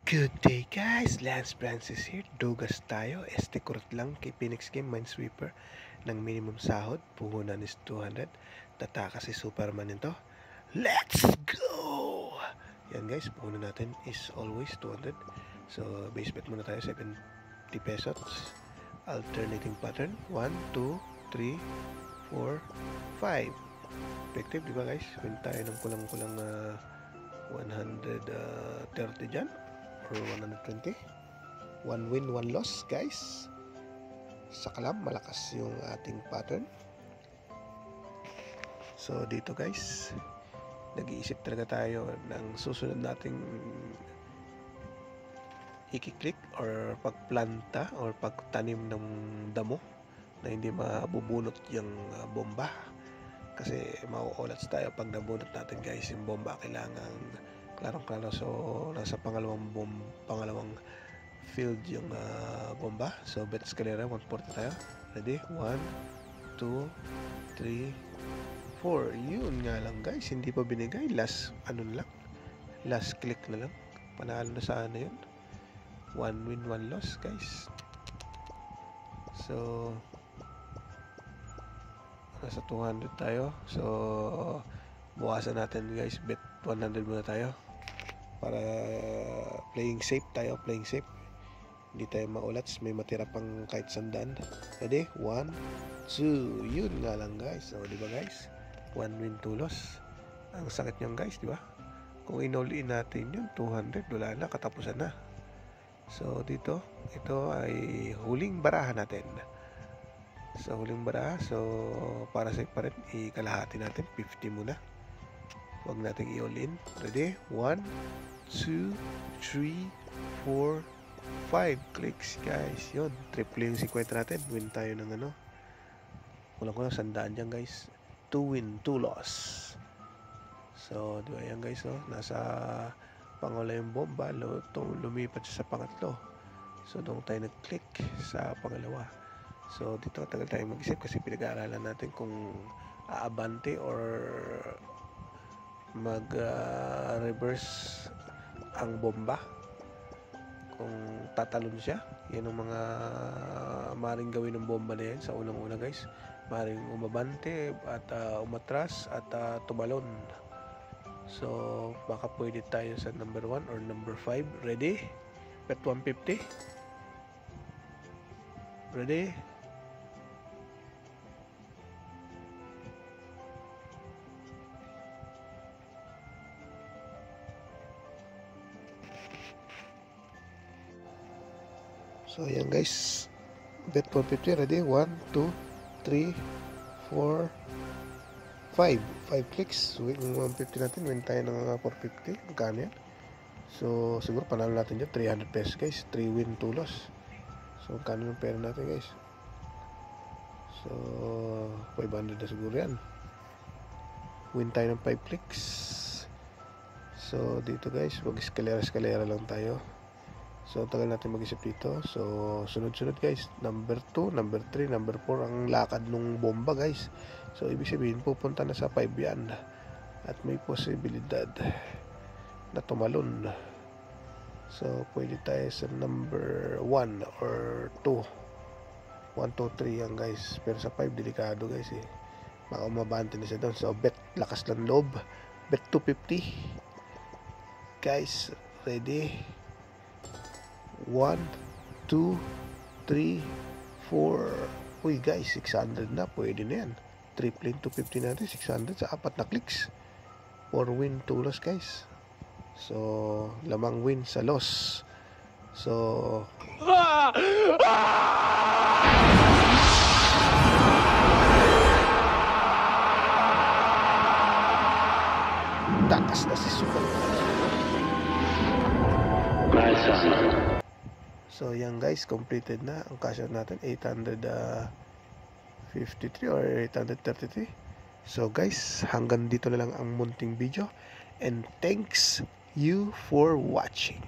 Good day guys, Lance Francis here. Dugas tayo, este kurot lang kay Phoenix Game Minesweeper ng minimum sahod, puhunan is 200. Tataka si Superman nito. Let's go! Yan guys, puhunan natin is always 200. So base bet muna tayo, 70 pesos. Alternating pattern, 1, 2, 3, 4, 5. Effective, di ba guys? Win tayo ng kulang-kulang 130 dyan. Or 120. 1 win, 1 loss guys. Sa kalam, malakas yung ating pattern. So dito guys, nag-iisip talaga tayo ng susunod nating i-click or pagplanta or pagtanim ng damo na hindi mabubunot yung bomba. Kasi mauulats tayo pag nabunot natin guys yung bomba. Kailangan klarong-klaro. So nasa pangalawang field yung bomba. So bet escalera 140 tayo. Ready? 1, 2, 3, 4. Yun nga lang guys, hindi pa binigay. Last click na lang. Panalo na sana yun. 1 win, 1 loss guys. So nasa 200 tayo. So buwasan natin guys. Bet 100 muna tayo para playing safe tayo. Playing safe, hindi tayo maulats. May matira pang kahit sandaan. Ready? 1, 2. Yun nga lang guys. So diba guys, 1 win, 2 loss. Ang sakit nyan guys, diba? Kung in-all-in natin yun 200, wala na, katapusan na. So dito, ito ay huling baraha natin. So huling baraha, so para safe pa rin, ikalahati natin 50 muna. Huwag natin i-all in. Ready? 1, 2, 3, 4, 5 clicks guys. Yun, triple yung 50 natin. Win tayo ng kulang-kulang sandaan dyan guys. 2 win, 2 loss. So diba yan guys, oh, nasa pangula yung bomba, lumipat siya sa pangatlo. So doon tayo nag-click sa pangalawa. So dito tagal tayo mag-isip kasi pinag-aaralan natin kung aabante or mag-reverse ang bomba. Kung tatalon siya, yan ang mga maring gawin ng bomba na yan sa unang-una guys. Maring umabante at umatras at tumalon. So baka pwede tayo sa number 1 or number 5. Ready? Bet 150. Ready? So ayan guys, bet 450. Ready? 1, 2, 3, 4, 5 clicks. Win 150 natin. Win tayo ng 450. Magkano yan? So siguro panalo natin dyan 300 pesos guys. 3 win, 2 loss. So magkano yung pera natin guys? So 500 na siguro yan. Win tayo ng 5 clicks. So dito guys, mag-eskalera lang tayo. So tagal natin mag-isip dito. So sunod-sunod guys, number 2, number 3, number 4 ang lakad nung bomba guys. So ibig sabihin pupunta na sa 5 yan. At may posibilidad na tumalon. So pwede tayo sa number 1 or 2. 1, 2, 3 yan guys. Pero sa 5 delikado guys eh. Baka umabante na siya doon. So bet lakas ng loob. Bet 250. Guys, ready? 1, 2, 3, 4. Uy guys, 600 na. Pwede na yan. Triple 250 natin. 600 sa 4 na clicks. 4 win, 2 loss guys. So lamang win sa loss. So takas na si Superman. So yan guys, completed na ang cash out natin, 853 or 833. So guys, hanggang dito na lang ang munting video, and thanks you for watching.